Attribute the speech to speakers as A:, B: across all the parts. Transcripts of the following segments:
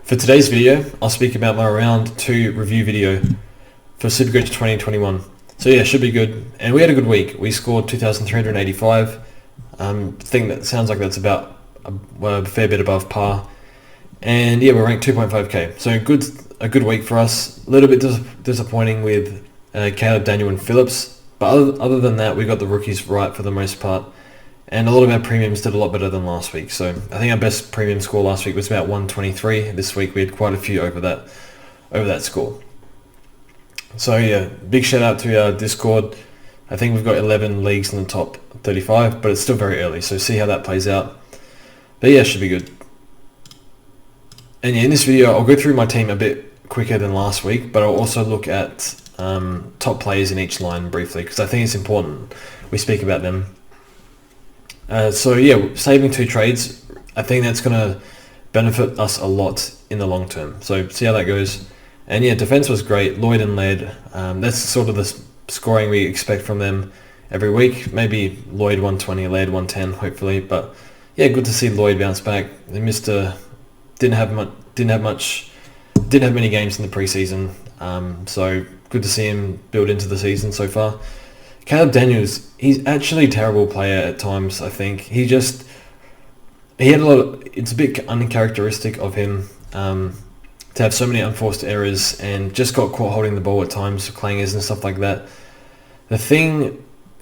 A: For today's video, I'll speak about my round 2 review video for Supercoach 2021. So yeah, should be good. And we had a good week. We scored 2,385. I think that sounds like that's about a fair bit above par. And yeah, we're ranked 2.5k. So a good week for us. A little bit disappointing with Caleb, Daniel and Phillips. But other than that, we got the rookies right for the most part. And a lot of our premiums did a lot better than last week. So I think our best premium score last week was about 123. This week we had quite a few over that score. So yeah, big shout out to our Discord. I think we've got 11 leagues in the top 35, but it's still very early. So see how that plays out. But yeah, should be good. And yeah, in this video, I'll go through my team a bit quicker than last week, but I'll also look at top players in each line briefly, because I think it's important we speak about them. So yeah, saving 2 trades, I think that's going to benefit us a lot in the long term. So see how that goes. And yeah, defense was great. Lloyd and Laird, that's sort of the scoring we expect from them every week. Maybe Lloyd 120, Laird 110, hopefully. But yeah, good to see Lloyd bounce back. They didn't have many games in the preseason. So good to see him build into the season so far. Caleb Daniels, he's actually a terrible player at times, I think. He had it's a bit uncharacteristic of him to have so many unforced errors and just got caught holding the ball at times, clangers and stuff like that.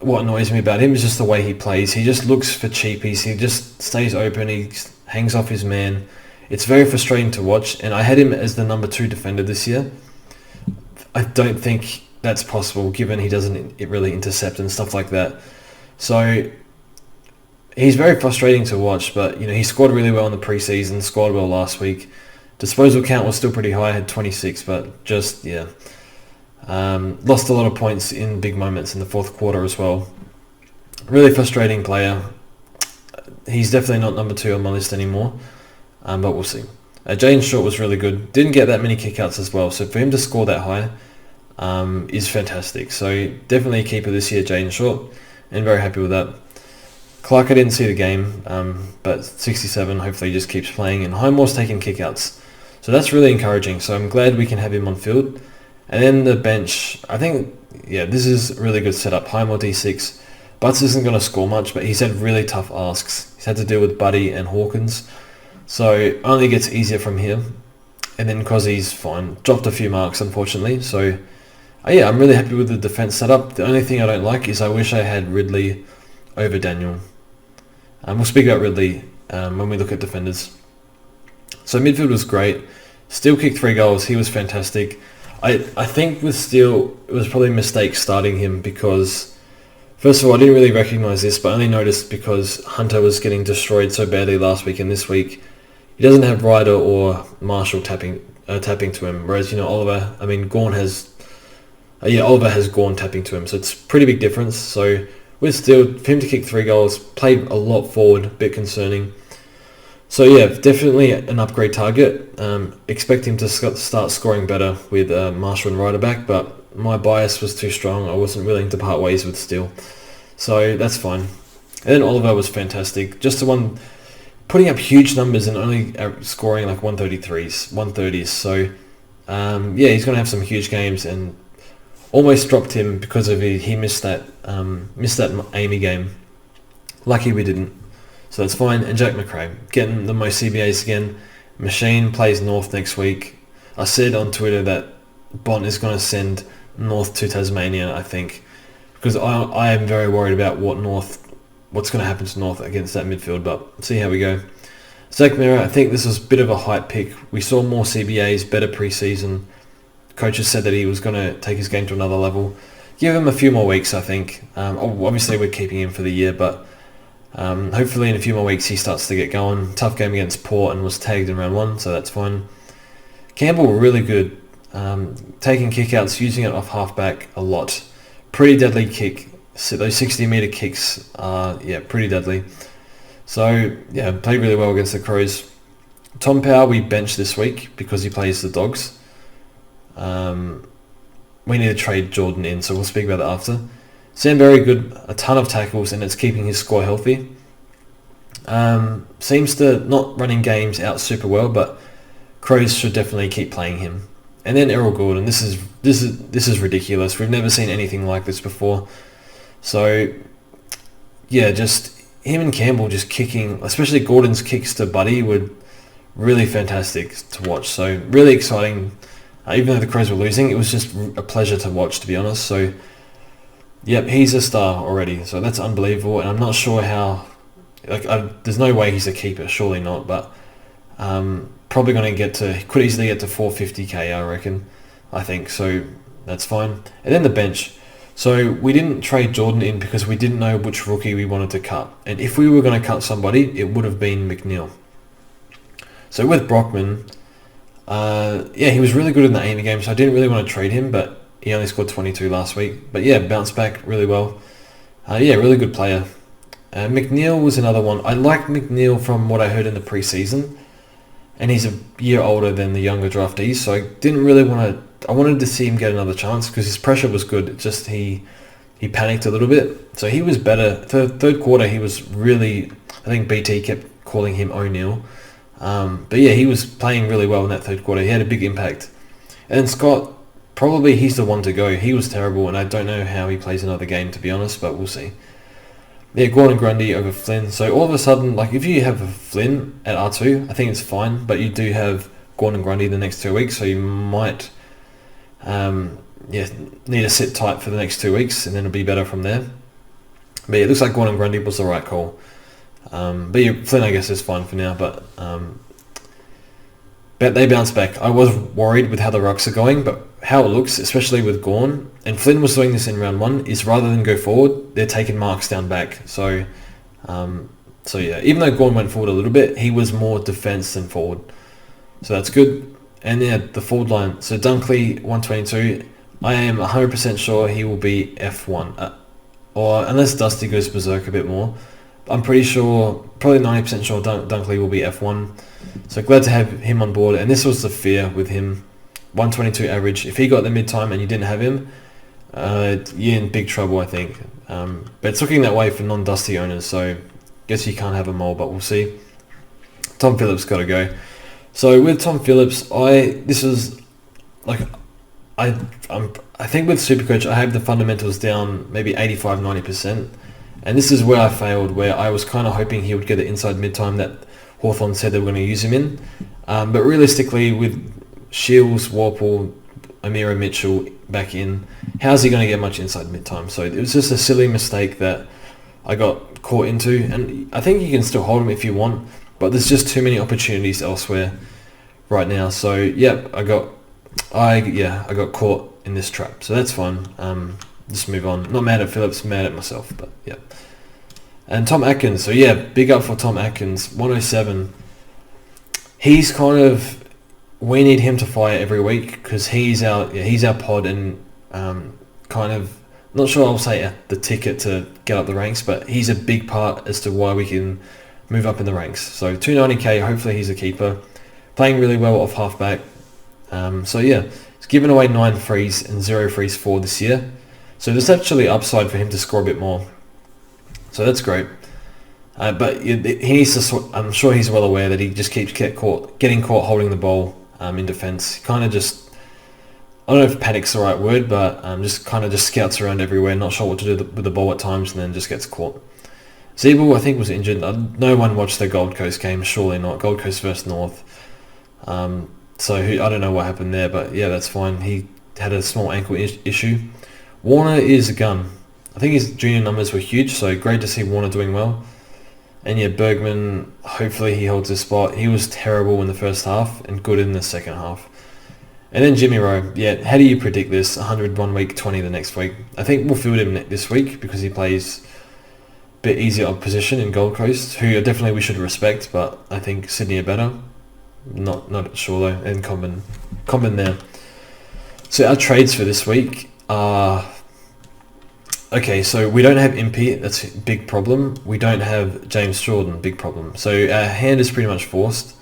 A: What annoys me about him is just the way he plays. He just looks for cheapies. He just stays open. He hangs off his man. It's very frustrating to watch, and I had him as the number 2 defender this year. I don't think that's possible given he doesn't really intercept and stuff like that. So he's very frustrating to watch, but he scored really well in the preseason, scored well last week. Disposal count was still pretty high, had 26, but just lost a lot of points in big moments in the fourth quarter as well. Really frustrating player. He's definitely not number 2 on my list anymore, but we'll see. Jaden Short was really good. Didn't get that many kickouts as well, so for him to score that high is fantastic. So definitely a keeper this year, Jaden Short, and very happy with that. Clark, I didn't see the game, but 67, hopefully he just keeps playing, and Highmore's taking kickouts. So that's really encouraging, so I'm glad we can have him on field. And then the bench, I think, yeah, this is a really good setup. Highmore D6. Butts isn't going to score much, but he's had really tough asks. He's had to deal with Buddy and Hawkins, so it only gets easier from here. And then Cozzy's fine. Dropped a few marks, unfortunately, so yeah, I'm really happy with the defense setup. The only thing I don't like is I wish I had Ridley over Daniel. We'll speak about Ridley when we look at defenders. So midfield was great. Steele kicked 3 goals. He was fantastic. I think with Steele, it was probably a mistake starting him because, first of all, I didn't really recognise this, but I only noticed because Hunter was getting destroyed so badly last week and this week. He doesn't have Ryder or Marshall tapping to him, whereas Gorn has... Oliver has Gorn tapping to him, so it's a pretty big difference. So with Steele, for him to kick 3 goals, played a lot forward, a bit concerning. So yeah, definitely an upgrade target. Expect him to start scoring better with Marshall and Ryder back, but my bias was too strong. I wasn't willing to part ways with Steele. So that's fine. And then Oliver was fantastic. Just the one putting up huge numbers and only scoring like 130s. So yeah, he's going to have some huge games, and almost dropped him because of he missed that Amy game. Lucky we didn't. So that's fine. And Jack McRae, getting the most CBAs again. Machine plays North next week. I said on Twitter that Bont is going to send North to Tasmania, I think, because I am very worried about what's going to happen to North against that midfield, but see how we go. Zach Mira, I think this was a bit of a hype pick. We saw more CBAs, better preseason. Coaches said that he was going to take his game to another level. Give him a few more weeks, I think. Obviously, we're keeping him for the year, but hopefully in a few more weeks he starts to get going. Tough game against Port and was tagged in round 1, so that's fine. Campbell, really good. Taking kickouts, using it off halfback a lot. Pretty deadly kick. So those 60-metre kicks are, pretty deadly. So, yeah, played really well against the Crows. Tom Power, we benched this week because he plays the Dogs. We need to trade Jordan in, so we'll speak about that after. Sam Berry, good, a ton of tackles, and it's keeping his squad healthy. Seems to not running games out super well, but Crows should definitely keep playing him. And then Errol Gordon. This is ridiculous. We've never seen anything like this before. So yeah, just him and Campbell just kicking, especially Gordon's kicks to Buddy, were really fantastic to watch. So really exciting. Even though the Crows were losing, it was just a pleasure to watch, to be honest. So yep, he's a star already. So that's unbelievable. And I'm not sure how. There's no way he's a keeper. Surely not. But probably going to could easily get to 450k, I reckon. I think so. That's fine. And then the bench. So we didn't trade Jordan in because we didn't know which rookie we wanted to cut. And if we were going to cut somebody, it would have been McNeil. So with Brockman, he was really good in the Amy game, so I didn't really want to trade him, but he only scored 22 last week. But yeah, bounced back really well. Really good player. McNeil was another one. I liked McNeil from what I heard in the preseason, and he's a year older than the younger draftees, so I didn't really want to. I wanted to see him get another chance because his pressure was good. It's just he panicked a little bit, so he was better. Third quarter, he was really. I think BT kept calling him O'Neal, but yeah, he was playing really well in that third quarter. He had a big impact. And then Scott, probably he's the one to go. He was terrible, and I don't know how he plays another game, to be honest, but we'll see. Yeah, Gordon Grundy over Flynn. So all of a sudden, like if you have a Flynn at R2, I think it's fine, but you do have Gordon Grundy the next 2 weeks, so you might need to sit tight for the next 2 weeks, and then it'll be better from there. But yeah, it looks like Gordon Grundy was the right call. But yeah, Flynn, I guess, is fine for now, but they bounced back. I was worried with how the Rucks are going, but how it looks, especially with Gorn, and Flynn was doing this in round 1, is rather than go forward, they're taking marks down back. So yeah, even though Gorn went forward a little bit, he was more defense than forward. So that's good. And yeah, the forward line. So Dunkley, 122. I am 100% sure he will be F1. Or unless Dusty goes berserk a bit more. I'm pretty sure, probably 90% sure Dunkley will be F1. So glad to have him on board. And this was the fear with him. 122 average. If he got the mid-time and you didn't have him, you're in big trouble, I think. But it's looking that way for non-Dusty owners. So guess you can't have them all, but we'll see. Tom Phillips got to go. So with Tom Phillips, I think with Supercoach, I have the fundamentals down maybe 85-90%. And this is where I failed, where I was kind of hoping he would get the inside mid-time that Hawthorn said they were going to use him in. But realistically, with Shields, Warple, Amira Mitchell back in, how's he going to get much inside mid-time? So it was just a silly mistake that I got caught into. And I think you can still hold him if you want, but there's just too many opportunities elsewhere right now. So yeah, I got caught in this trap. So that's fine. Just move on. Not mad at Phillips, mad at myself, but yeah. And Tom Atkins. So yeah, big up for Tom Atkins. 107. He's kind of, we need him to fire every week because he's our pod and kind of, not sure I'll say the ticket to get up the ranks, but he's a big part as to why we can move up in the ranks. So 290k, hopefully he's a keeper. Playing really well off halfback. So yeah, he's given away 9 frees and 0 frees for this year. So there's actually upside for him to score a bit more. So that's great. But he needs to. I'm sure he's well aware that he just keeps getting caught holding the ball in defence. Kind of just, I don't know if panic's the right word, but just scouts around everywhere, not sure what to do with the ball at times, and then just gets caught. Zeeble, I think, was injured. No one watched the Gold Coast game, surely not. Gold Coast versus North. So I don't know what happened there, but yeah, that's fine. He had a small ankle issue. Warner is a gun. I think his junior numbers were huge, so great to see Warner doing well. And yeah, Bergman, hopefully he holds his spot. He was terrible in the first half and good in the second half. And then Jimmy Rowe. Yeah, how do you predict this? 100 one week, 20 the next week. I think we'll field him this week because he plays a bit easier opposition in Gold Coast, who definitely we should respect, but I think Sydney are better. Not sure though. And Common there. So our trades for this week are... Okay, so we don't have Impey, that's a big problem. We don't have James Jordan, big problem. So our hand is pretty much forced.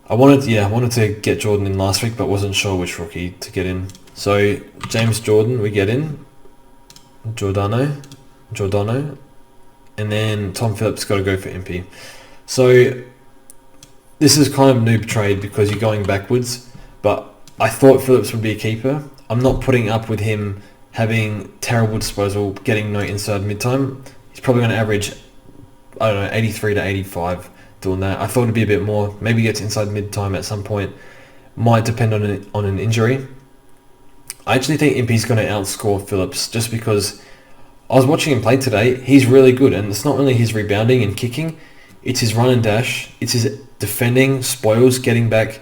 A: I wanted to get Jordan in last week, but wasn't sure which rookie to get in. So James Jordan, we get in. Giordano, and then Tom Phillips got to go for Impey. So this is kind of noob trade because you're going backwards, but I thought Phillips would be a keeper. I'm not putting up with him having terrible disposal, getting no inside mid-time. He's probably going to average, I don't know, 83 to 85 doing that. I thought it'd be a bit more. Maybe gets inside mid-time at some point. Might depend on an injury. I actually think Impey's going to outscore Phillips just because I was watching him play today. He's really good, and it's not only his rebounding and kicking, it's his run and dash, it's his defending, spoils, getting back.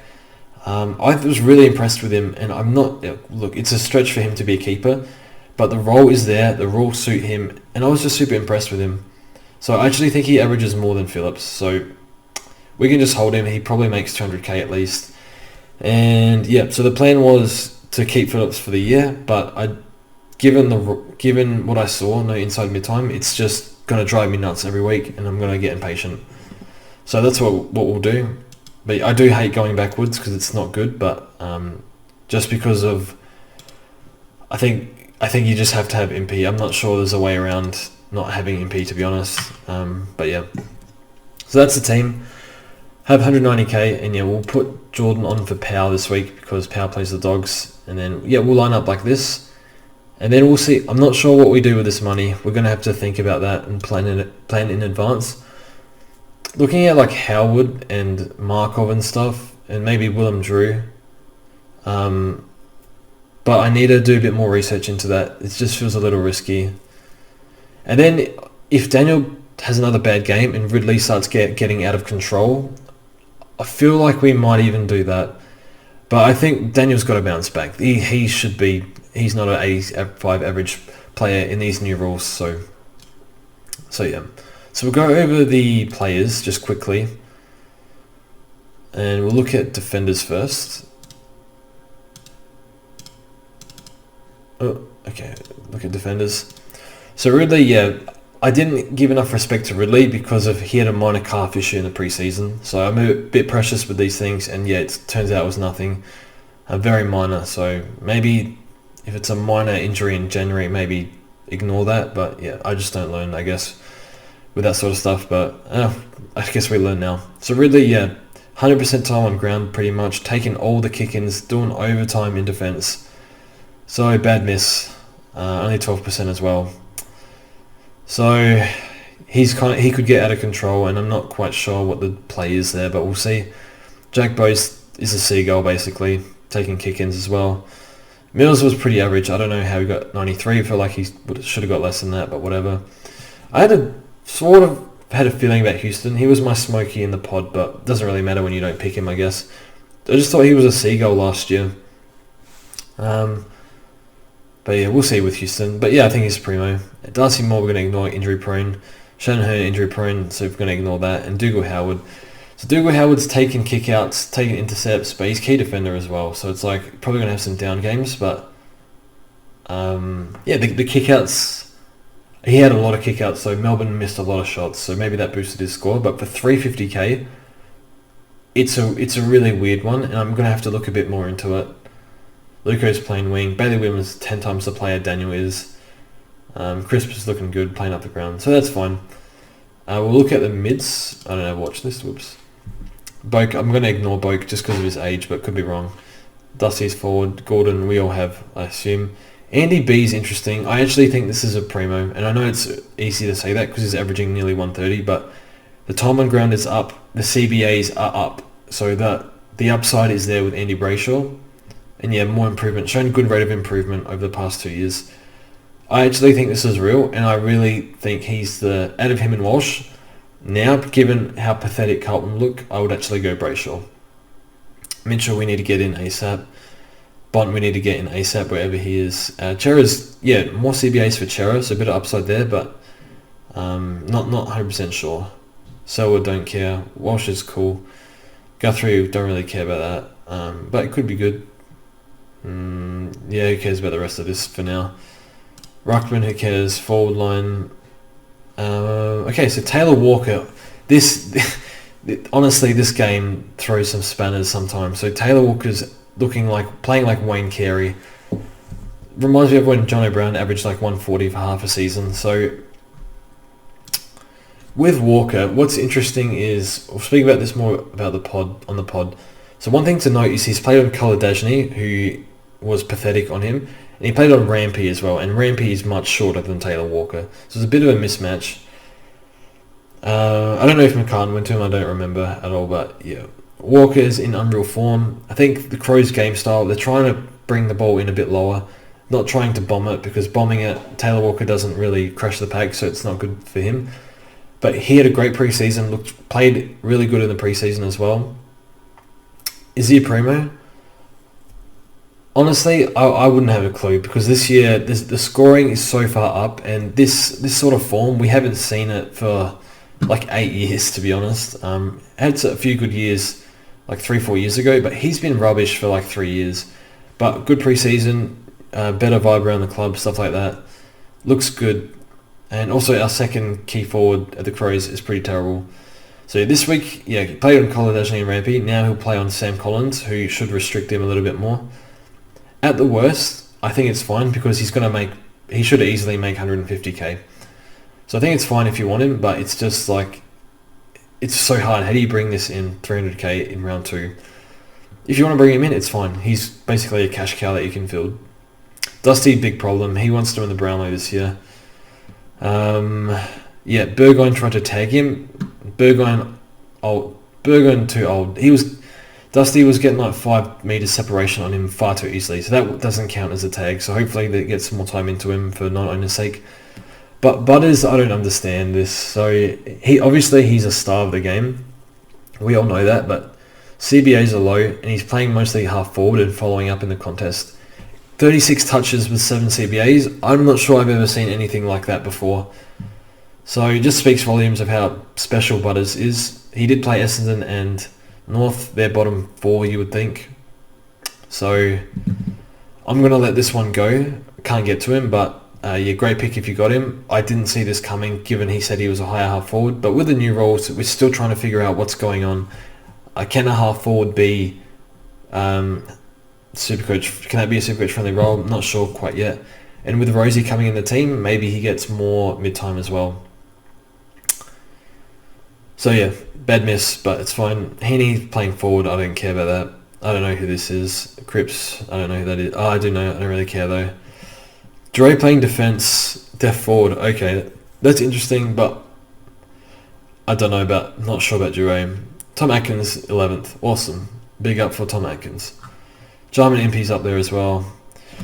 A: I was really impressed with him, and I'm not... Look, it's a stretch for him to be a keeper, but the role is there, the rules suit him, and I was just super impressed with him. So I actually think he averages more than Phillips, so we can just hold him. He probably makes 200k at least. And yeah, so the plan was to keep Phillips for the year, but given what I saw, no inside mid-time, it's just going to drive me nuts every week, and I'm going to get impatient. So that's what we'll do. But I do hate going backwards because it's not good, but just because of... I think you just have to have MP. I'm not sure there's a way around not having MP, to be honest. But yeah. So that's the team. Have 190k, and yeah, we'll put Jordan on for Power this week because Power plays the Dogs. And then, yeah, we'll line up like this. And then we'll see. I'm not sure what we do with this money. We're going to have to think about that and plan in advance. Looking at like Howard and Markov and stuff, and maybe Willem Drew. But I need to do a bit more research into that. It just feels a little risky. And then if Daniel has another bad game and Ridley starts getting out of control, I feel like we might even do that. But I think Daniel's got to bounce back. He should be... He's not an 85 average player in these new rules. So yeah. So we'll go over the players just quickly. And we'll look at defenders first. Oh, okay. Look at defenders. So Ridley, yeah, I didn't give enough respect to Ridley because he had a minor calf issue in the preseason. So I'm a bit precious with these things, and yeah, it turns out it was nothing. Very minor. So maybe if it's a minor injury in January, maybe ignore that. But yeah, I just don't learn, I guess, with that sort of stuff. But I guess we learn now. So Ridley, yeah, 100% time on ground pretty much, taking all the kick-ins, doing overtime in defense. So bad miss, only 12% as well. So he could get out of control, and I'm not quite sure what the play is there, but we'll see. Jack Bose is a seagull basically, taking kick-ins as well. Mills was pretty average. I don't know how he got 93. I feel like he should have got less than that, but whatever. I had a feeling about Houston. He was my smoky in the pod, but it doesn't really matter when you don't pick him, I guess. I just thought he was a seagull last year. But yeah, we'll see with Houston. But yeah, I think he's primo. Darcy Moore, we're going to ignore, injury prone. Shannon Hearn, injury prone, so we're going to ignore that. And Dougal Howard. So Dougal Howard's taking kickouts, taking intercepts, but he's key defender as well. So it's like probably going to have some down games, but yeah, the kickouts, he had a lot of kickouts, so Melbourne missed a lot of shots, so maybe that boosted his score. But for 350k, it's a really weird one, and I'm going to have to look a bit more into it. Luco's playing wing. Bailey Williams 10 times the player Daniel is. Crisp is looking good, playing up the ground, so that's fine. We'll look at the mids. I don't know, watch this. Whoops. Boak, I'm going to ignore Boak just because of his age, but could be wrong. Dusty's forward. Gordon, we all have, I assume. Andy B's interesting. I actually think this is a primo, and I know it's easy to say that because he's averaging nearly 130, but the time on ground is up. The CBAs are up, so the upside is there with Andy Brayshaw. And yeah, more improvement. Shown good rate of improvement over the past 2 years. I actually think this is real, and I really think he's out of him and Walsh. Now, given how pathetic Carlton look, I would actually go Brayshaw. Mitchell, we need to get in ASAP. Bont, we need to get in ASAP wherever he is. Chera's, yeah, more CBAs for Chera, so a bit of upside there, but not 100% sure. Selwood, don't care. Walsh is cool. Guthrie, don't really care about that, but it could be good. Yeah, who cares about the rest of this for now? Ruckman, who cares? Forward line. Okay, so Taylor Walker. Honestly, this game throws some spanners sometimes. So Taylor Walker's playing like Wayne Carey. Reminds me of when John O'Brien averaged like 140 for half a season. So with Walker, what's interesting is, we'll speak about this more about on the pod. So one thing to note is he's played on Kaladajny, who was pathetic on him, and he played on Rampy as well, and Rampy is much shorter than Taylor Walker. So it's a bit of a mismatch. I don't know if McCann went to him, I don't remember at all, but yeah. Walker's in unreal form. I think the Crows' game style, they're trying to bring the ball in a bit lower, not trying to bomb it, because bombing it, Taylor Walker doesn't really crash the pack, so it's not good for him. But he had a great preseason, played really good in the preseason as well. Is he a primo? Honestly, I wouldn't have a clue, because this year the scoring is so far up, and this sort of form, we haven't seen it for like 8 years, to be honest. Had a few good years like 3-4 years ago, but he's been rubbish for like 3 years. But good preseason, better vibe around the club, stuff like that. Looks good. And also our second key forward at the Crows is pretty terrible. So this week, yeah, he played on Kaladajny and Rampy. Now he'll play on Sam Collins, who should restrict him a little bit more. At the worst, I think it's fine, because he should easily make 150k. So I think it's fine if you want him, but it's just like, it's so hard. How do you bring this in 300k in round 2? If you want to bring him in, it's fine. He's basically a cash cow that you can field. Dusty, big problem. He wants to win the Brownlow this year. Yeah, Burgoyne tried to tag him. Burgoyne too old. Dusty was getting like 5 meters separation on him far too easily, so that doesn't count as a tag. So hopefully they get some more time into him for non-owner's sake. But Butters, I don't understand this. So he's a star of the game. We all know that, but CBAs are low, and he's playing mostly half forward and following up in the contest. 36 touches with 7 CBAs. I'm not sure I've ever seen anything like that before. So it just speaks volumes of how special Butters is. He did play Essendon and North, their bottom 4, you would think. So I'm going to let this one go. Can't get to him, but yeah, great pick if you got him. I didn't see this coming, given he said he was a higher half forward. But with the new rules, we're still trying to figure out what's going on. Can a half forward be Supercoach? Can that be a Supercoach friendly role? I'm not sure quite yet. And with Rosie coming in the team, maybe he gets more mid-time as well. So yeah, bad miss, but it's fine. Heaney playing forward, I don't care about that. I don't know who this is. Cripps, I don't know who that is. Oh, I do know, I don't really care though. Dre playing defense, def forward, okay, that's interesting, but I don't know about, not sure about Dre. Tom Atkins, 11th, awesome. Big up for Tom Atkins. Jarman MP's up there as well.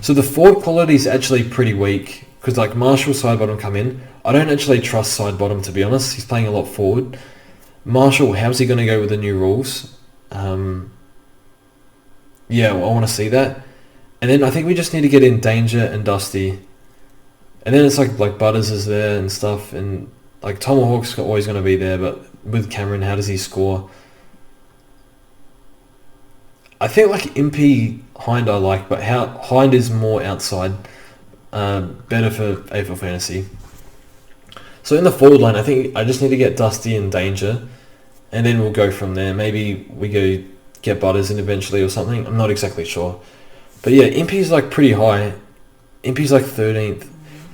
A: So the forward quality is actually pretty weak, because like Marshall side bottom come in. I don't actually trust side bottom, to be honest. He's playing a lot forward. Marshall, how's he going to go with the new rules? Yeah, well, I want to see that. And then I think we just need to get in Danger and Dusty. And then it's like Butters is there and stuff. And like Tomahawk's always going to be there. But with Cameron, how does he score? I think like Impey Hind I like. But Hind is more outside. Better for AFL Fantasy. So in the forward line, I think I just need to get Dusty and Danger. And then we'll go from there. Maybe we go get Butters in eventually or something. I'm not exactly sure. But yeah, Impey's like pretty high. Impey's like 13th.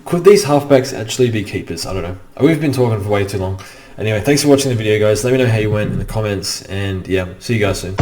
A: Could these halfbacks actually be keepers? I don't know. We've been talking for way too long. Anyway, thanks for watching the video, guys. Let me know how you went in the comments. And yeah, see you guys soon.